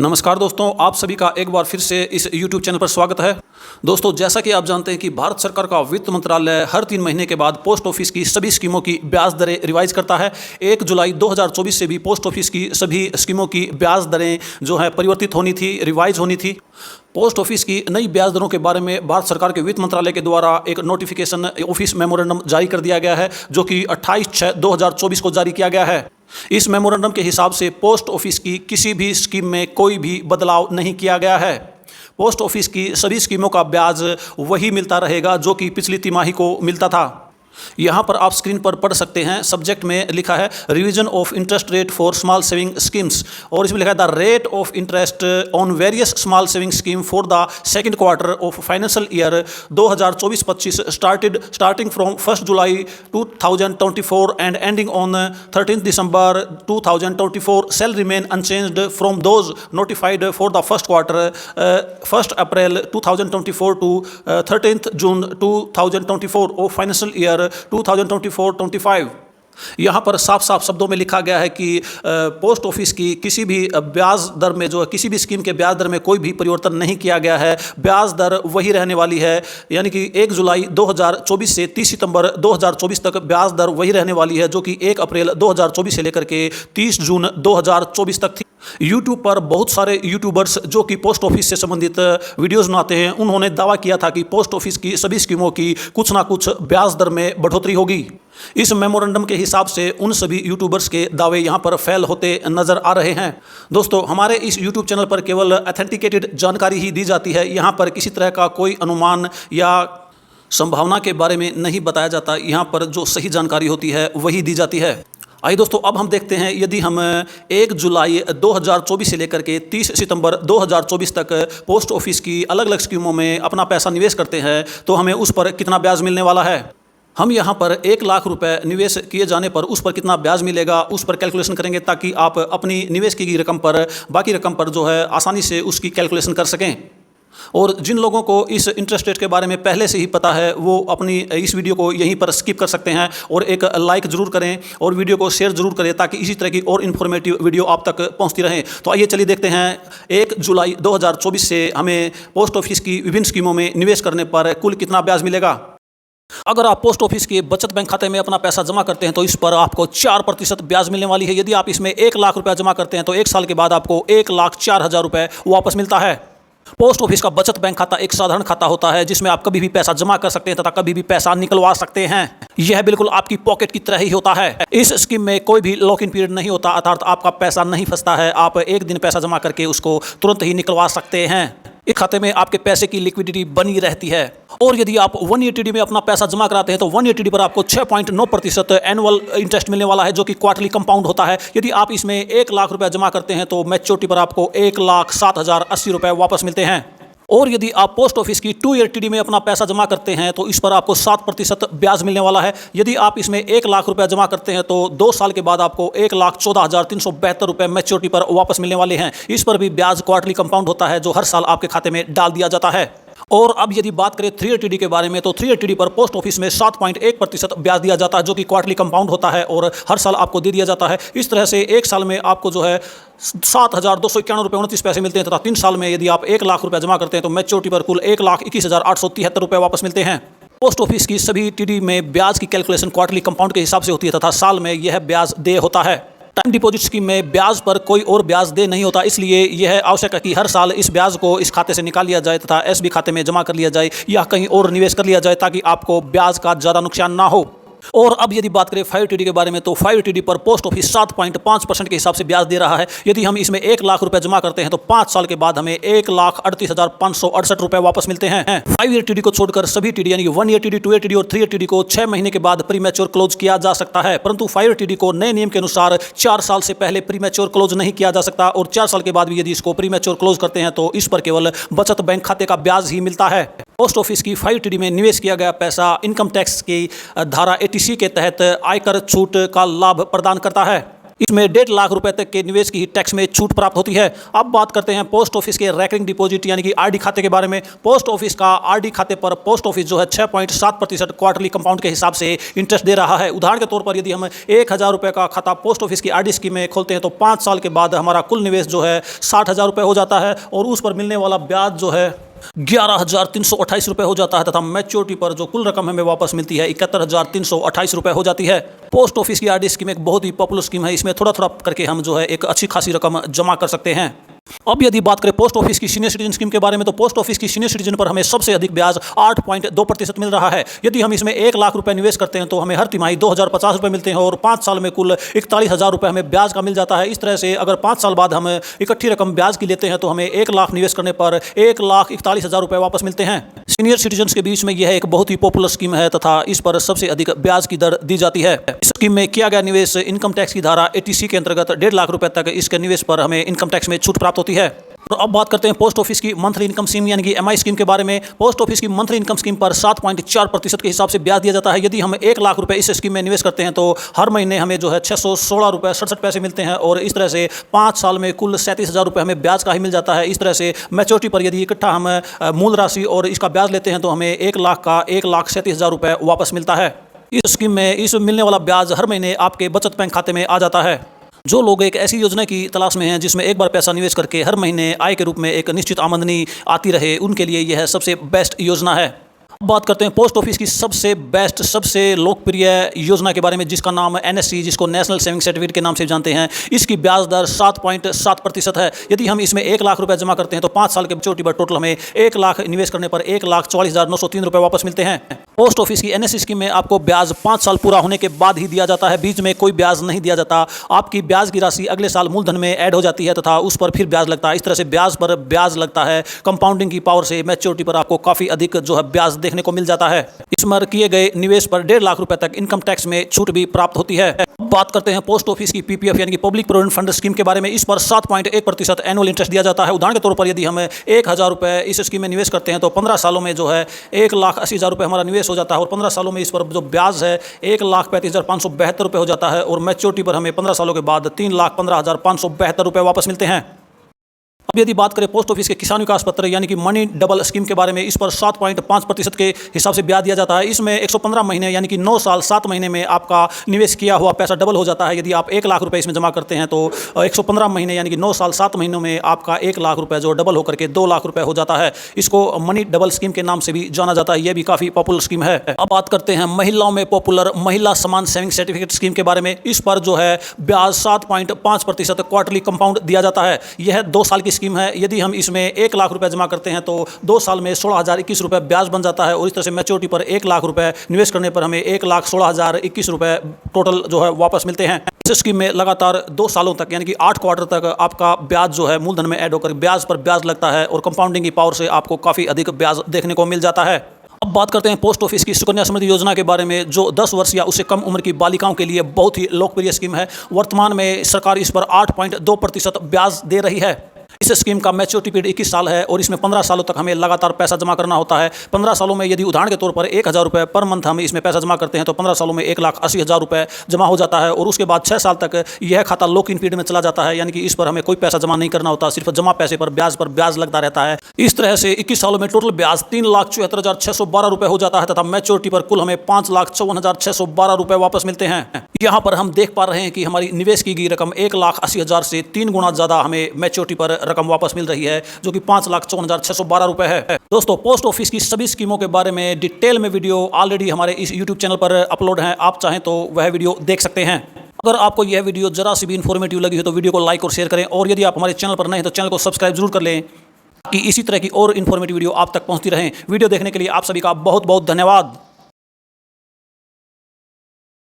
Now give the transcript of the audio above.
नमस्कार दोस्तों, आप सभी का एक बार फिर से इस YouTube चैनल पर स्वागत है। दोस्तों, जैसा कि आप जानते हैं कि भारत सरकार का वित्त मंत्रालय हर 3 महीने के बाद पोस्ट ऑफिस की सभी स्कीमों की ब्याज दरें रिवाइज करता है। 1 जुलाई 2024 से भी पोस्ट ऑफिस की सभी स्कीमों की ब्याज दरें जो है परिवर्तित होनी थी, रिवाइज होनी थी। पोस्ट ऑफिस की नई ब्याज दरों के बारे में भारत सरकार के वित्त मंत्रालय के द्वारा एक नोटिफिकेशन ऑफिस मेमोरेंडम जारी कर दिया गया है, जो कि 28/6/2024 को जारी किया गया है। इस मेमोरेंडम के हिसाब से पोस्ट ऑफिस की किसी भी स्कीम में कोई भी बदलाव नहीं किया गया है। पोस्ट ऑफिस की सभी स्कीमों का ब्याज वही मिलता रहेगा जो कि पिछली तिमाही को मिलता था। यहाँ पर आप स्क्रीन पर पढ़ सकते हैं, सब्जेक्ट में लिखा है revision of interest rate for small saving schemes, और इसमें लिखा है the rate of interest on various small saving scheme for the second quarter of financial year 2024-25 starting from 1 July 2024 and ending on 13 December 2024 shall remain unchanged from those notified for the first quarter 1 April 2024 to 13th June 2024 of financial year 2024-25। यहाँ पर साफ साफ शब्दों में लिखा गया है कि पोस्ट ऑफिस की किसी भी ब्याज दर में जो है, किसी भी स्कीम के ब्याज दर में कोई भी परिवर्तन नहीं किया गया है। ब्याज दर वही रहने वाली है, यानी कि 1 जुलाई 2024 से 30 सितंबर 2024 तक ब्याज दर वही रहने वाली है, जो कि 1 अप्रैल 2024 से लेकर के 30 जून 2024 तक थी। यूट्यूब पर बहुत सारे यूट्यूबर्स जो कि पोस्ट ऑफिस से संबंधित वीडियोस बनाते हैं, उन्होंने दावा किया था कि पोस्ट ऑफिस की सभी स्कीमों की कुछ ना कुछ ब्याज दर में बढ़ोतरी होगी। इस मेमोरेंडम के हिसाब से उन सभी यूट्यूबर्स के दावे यहाँ पर फेल होते नजर आ रहे हैं। दोस्तों, हमारे इस यूट्यूब चैनल पर केवल ऑथेंटिकेटेड जानकारी ही दी जाती है। यहाँ पर किसी तरह का कोई अनुमान या संभावना के बारे में नहीं बताया जाता। यहाँ पर जो सही जानकारी होती है वही दी जाती है। आइए दोस्तों, अब हम देखते हैं, यदि हम 1 जुलाई 2024 से लेकर के 30 सितंबर 2024 तक पोस्ट ऑफिस की अलग अलग स्कीमों में अपना पैसा निवेश करते हैं तो हमें उस पर कितना ब्याज मिलने वाला है। हम यहाँ पर 1 लाख रुपए निवेश किए जाने पर उस पर कितना ब्याज मिलेगा उस पर कैलकुलेशन करेंगे, ताकि आप अपनी निवेश की गई रकम पर बाकी रकम पर जो है आसानी से उसकी कैलकुलेशन कर सकें। और जिन लोगों को इस इंटरेस्ट रेट के बारे में पहले से ही पता है वो अपनी इस वीडियो को यहीं पर स्किप कर सकते हैं और एक लाइक ज़रूर करें और वीडियो को शेयर ज़रूर करें, ताकि इसी तरह की और इन्फॉर्मेटिव वीडियो आप तक पहुंचती रहें। तो आइए चलिए देखते हैं 1 जुलाई 2024 से हमें पोस्ट ऑफिस की विभिन्न स्कीमों में निवेश करने पर कुल कितना ब्याज मिलेगा। अगर आप पोस्ट ऑफिस के बचत बैंक खाते में अपना पैसा जमा करते हैं तो इस पर आपको 4% ब्याज मिलने वाली है। यदि आप इसमें 1 लाख रुपया जमा करते हैं तो 1 साल के बाद आपको 1,04,000 रुपये वापस मिलता है। पोस्ट ऑफिस का बचत बैंक खाता एक साधारण खाता होता है जिसमें आप कभी भी पैसा जमा कर सकते हैं तथा कभी भी पैसा निकलवा सकते हैं। यह बिल्कुल आपकी पॉकेट की तरह ही होता है। इस स्कीम में कोई भी लॉक इन पीरियड नहीं होता, अर्थात आपका पैसा नहीं फंसता है। आप एक दिन पैसा जमा करके उसको तुरंत ही निकलवा सकते हैं। इस खाते में आपके पैसे की लिक्विडिटी बनी रहती है। और यदि आप 1 ईयर TD में अपना पैसा जमा कराते हैं तो 1 ईयर TD पर आपको 6.9% एनुअल इंटरेस्ट मिलने वाला है, जो कि क्वार्टरली कंपाउंड होता है। यदि आप इसमें 1 लाख रुपया जमा करते हैं तो मैच्योरिटी पर आपको 1,07,080 रुपये वापस मिलते हैं। और यदि आप पोस्ट ऑफिस की 2 ईयर TD में अपना पैसा जमा करते हैं तो इस पर आपको 7% ब्याज मिलने वाला है। यदि आप इसमें 1 लाख रुपया जमा करते हैं तो 2 साल के बाद आपको 1,14,372 रुपये मैच्योरिटी पर वापस मिलने वाले हैं। इस पर भी ब्याज क्वार्टरली कंपाउंड होता है, जो हर साल आपके खाते में डाल दिया जाता है। और अब यदि बात करें 3 ईयर TD के बारे में तो 3 ईयर TD पर पोस्ट ऑफिस में 7.1% ब्याज दिया जाता है, जो कि क्वार्टरली कंपाउंड होता है और हर साल आपको दे दिया जाता है। इस तरह से 1 साल में आपको जो है 7,291 रुपये 29 पैसे मिलते हैं तथा 3 साल में यदि आप 1 लाख रुपया जमा करते हैं तो मैच्योरिटी पर कुल 1,21,873 रुपये वापस मिलते हैं। पोस्ट ऑफिस की सभी TD में ब्याज की कैलकुलेशन क्वार्टरली कंपाउंड के हिसाब से होती है तथा साल में यह ब्याज देय होता है। टाइम डिपॉजिट स्कीम में ब्याज पर कोई और ब्याज दे नहीं होता, इसलिए यह आवश्यक है कि हर साल इस ब्याज को इस खाते से निकाल लिया जाए तथा SB खाते में जमा कर लिया जाए या कहीं और निवेश कर लिया जाए, ताकि आपको ब्याज का ज़्यादा नुकसान ना हो। और अब यदि बात करें 5 TD के बारे में तो 5 TD पर पोस्ट ऑफिस 7.5% के हिसाब से ब्याज दे रहा है। यदि हम इसमें 1 लाख रुपए जमा करते हैं तो 5 साल के बाद हमें 1,38,568 रुपये वापस मिलते हैं। 5 ईयर TD को छोड़कर सभी TD यानी कि 1 ईयर TD, 2 ईयर TD और 3 ईयर TD को 6 महीने के बाद प्रीमैच्योर क्लोज किया जा सकता है, परंतु 5 ईयर TD को नए नियम के अनुसार 4 साल से पहले प्रीमैच्योर क्लोज नहीं किया जा सकता। और 4 साल के बाद भी यदि इसको प्रीमैच्योर क्लोज करते हैं तो इस पर केवल बचत बैंक खाते का ब्याज ही मिलता है। पोस्ट ऑफिस की 5 TD में निवेश किया गया पैसा इनकम टैक्स की धारा 80C के तहत आयकर छूट का लाभ प्रदान करता है। इसमें 1.5 लाख रुपए तक के निवेश की ही टैक्स में छूट प्राप्त होती है। अब बात करते हैं पोस्ट ऑफिस के रैकरिंग डिपॉजिट यानी कि आरडी खाते के बारे में। पोस्ट ऑफिस का आरडी खाते पर पोस्ट ऑफिस जो है 6.7% क्वार्टरली कंपाउंड के हिसाब से इंटरेस्ट दे रहा है। उदाहरण के तौर पर यदि हम 1,000 रुपए का खाता पोस्ट ऑफिस की आरडी स्कीम में खोलते हैं तो 5 साल के बाद हमारा कुल निवेश जो है 60,000 रुपए हो जाता है और उस पर मिलने वाला ब्याज जो है 11,328 रुपए हो जाता है तथा मैच्योरिटी पर जो कुल रकम हमें वापस मिलती है 71,328 रुपए हो जाती है। पोस्ट ऑफिस की आरडी स्कीम एक बहुत ही पॉपुलर स्कीम है। इसमें थोड़ा थोड़ा करके हम जो है एक अच्छी खासी रकम जमा कर सकते हैं। अब यदि बात करें पोस्ट ऑफिस की सीनियर सिटीजन स्कीम के बारे में तो पोस्ट ऑफिस की सीनियर सिटीजन पर हमें सबसे अधिक ब्याज 8.2% मिल रहा है। यदि हम इसमें 1 लाख रुपए निवेश करते हैं तो हमें हर तिमाही 2,050 रुपए मिलते हैं और 5 साल में कुल 41,000 रुपए हमें ब्याज का मिल जाता है। इस तरह से अगर 5 साल बाद हम इकट्ठी रकम ब्याज की लेते हैं तो हमें 1 लाख निवेश करने पर 1,41,000 रुपए वापस मिलते हैं। सीनियर सिटीजन के बीच में यह एक बहुत ही पॉपुलर स्कीम है तथा इस पर सबसे अधिक ब्याज की दर दी जाती है। इस स्कीम में किया गया निवेश इनकम टैक्स की धारा 80C के अंतर्गत 1.5 लाख रुपए तक इसके निवेश पर हमें इनकम टैक्स में छूट प्राप्त होती है। तो अब बात करते हैं पोस्ट ऑफिस की मंथली इनकम स्कीम यानी कि एमआई स्कीम के बारे में। पोस्ट ऑफिस की मंथली इनकम स्कीम पर 7.4% के हिसाब से ब्याज दिया जाता है। यदि हम 1 लाख रुपए इस स्कीम में निवेश करते हैं तो हर महीने हमें जो है 616 रुपये 67 पैसे मिलते हैं और इस तरह से 5 साल में कुल 37,000 रुपये हमें ब्याज का ही मिल जाता है। इस तरह से मैच्योरिटी पर यदि इकट्ठा हम मूल राशि और इसका ब्याज लेते हैं तो हमें 1 लाख का 1,37,000 रुपये वापस मिलता है। इस स्कीम में इस मिलने वाला ब्याज हर महीने आपके बचत बैंक खाते में आ जाता है। जो लोग एक ऐसी योजना की तलाश में हैं जिसमें एक बार पैसा निवेश करके हर महीने आय के रूप में एक निश्चित आमदनी आती रहे, उनके लिए यह सबसे बेस्ट योजना है। अब बात करते हैं पोस्ट ऑफिस की सबसे बेस्ट सबसे लोकप्रिय योजना के बारे में जिसका नाम एनएससी, जिसको नेशनल सेविंग सर्टिफिकेट के नाम से जानते हैं। इसकी ब्याज दर 7.7% है। यदि हम इसमें 1 लाख रुपए जमा करते हैं तो 5 साल के मैच्योरिटी पर टोटल हमें 1 लाख निवेश करने पर 1,44,903 रुपए वापस मिलते हैं। पोस्ट ऑफिस की एनएससी स्कीम में आपको ब्याज 5 साल पूरा होने के बाद ही दिया जाता है। बीच में कोई ब्याज नहीं दिया जाता। आपकी ब्याज की राशि अगले साल मूलधन में ऐड हो जाती है तथा उस पर फिर ब्याज लगता है। इस तरह से ब्याज पर ब्याज लगता है। कंपाउंडिंग की पावर से मैच्योरिटी पर आपको काफ़ी अधिक जो है ब्याज देखने को मिल जाता है। इसमें किए गए निवेश पर 1.5 लाख रुपए तक इनकम टैक्स में छूट भी प्राप्त होती है। बात करते हैं पोस्ट ऑफिस की पीपीएफ यानी कि पब्लिक प्रोविडेंट फंड स्कीम के बारे में। इस पर 7.1% एनुअल इंटरेस्ट दिया जाता है। उदाहरण के तौर पर यदि हम 1,000 रुपए इस स्कीम में निवेश करते हैं तो 15 सालों में जो है 1,80,000 रुपए हमारा निवेश हो जाता है और 15 सालों में इस पर जो ब्याज है 1,35,572 रुपए हो जाता है और मैच्योरिटी पर हमें 15 सालों के बाद 3,15,572 रुपए वापस मिलते हैं। अब यदि बात करें पोस्ट ऑफिस के किसान विकास पत्र यानी कि मनी डबल स्कीम के बारे में, इस पर 7.5% के हिसाब से ब्याज दिया जाता है। इसमें 115 महीने यानी कि 9 साल 7 महीने में आपका निवेश किया हुआ पैसा डबल हो जाता है। यदि आप 1 लाख रुपए इसमें जमा करते हैं तो 115 महीने यानी कि 9 साल 7 महीनों में आपका 1 लाख रुपए जो डबल होकर के 2 लाख रुपए हो जाता है। इसको मनी डबल स्कीम के नाम से भी जाना जाता है। यह भी काफ़ी पॉपुलर स्कीम है। अब बात करते हैं महिलाओं में पॉपुलर महिला समान सेविंग सर्टिफिकेट स्कीम के बारे में। इस पर जो है ब्याज 7.5% क्वार्टरली कंपाउंड दिया जाता है। यह 2 साल की स्कीम है। यदि हम इसमें 1 लाख रुपए जमा करते हैं तो 2 साल में 16,021 रुपए ब्याज बन जाता है और इस तरह से मैच्योरिटी पर 1 लाख रुपए निवेश करने पर हमें 1,16,021 रुपए टोटल जो है वापस मिलते हैं। इस स्कीम में लगातार 2 सालों तक यानी कि 8 क्वार्टर तक आपका ब्याज जो है मूलधन में ऐड होकर ब्याज पर ब्याज लगता है और कंपाउंडिंग की पावर से आपको काफ़ी अधिक ब्याज देखने को मिल जाता है। अब बात करते हैं पोस्ट ऑफिस की सुकन्या समृद्धि योजना के बारे में, जो 10 वर्ष या उससे कम उम्र की बालिकाओं के लिए बहुत ही लोकप्रिय स्कीम है। वर्तमान में सरकार इस पर 8.2% ब्याज दे रही है। इस स्कीम का मैच्योरिटी पीरियड 21 साल है और इसमें 15 सालों तक हमें लगातार पैसा जमा करना होता है। 15 सालों में यदि उदाहरण के तौर पर 1,000 रुपये पर मंथ हम इसमें पैसा जमा करते हैं तो 15 सालों में 1,80,000 रुपये जमा हो जाता है और उसके बाद 6 साल तक यह खाता लॉक इन पीरियड में चला जाता है, यानी कि इस पर हमें कोई पैसा जमा नहीं करना होता, सिर्फ जमा पैसे पर ब्याज लगता रहता है। इस तरह से 21 सालों में टोटल ब्याज 3,74,612 रुपये हो जाता है तथा मैच्योरिटी पर कुल हमें 5,54,612 रुपये वापस मिलते हैं। यहाँ पर हम देख पा रहे हैं कि हमारी निवेश की गई रकम 1,80,000 से 3 गुना ज़्यादा हमें मैच्योरिटी पर रकम वापस मिल रही है, जो कि 5,54,612 रुपये है। दोस्तों, पोस्ट ऑफिस की सभी स्कीमों के बारे में डिटेल में वीडियो ऑलरेडी हमारे इस यूट्यूब चैनल पर अपलोड है। आप चाहें तो वह वीडियो देख सकते हैं। अगर आपको यह वीडियो जरा सी भी इन्फॉर्मेटिव लगी हो तो वीडियो को लाइक और शेयर करें, और यदि आप हमारे चैनल पर नए हैं तो चैनल को सब्सक्राइब जरूर कर लें कि इसी तरह की और इन्फॉर्मेटिव वीडियो आप तक पहुंचती रहें। वीडियो देखने के लिए आप सभी का बहुत बहुत धन्यवाद।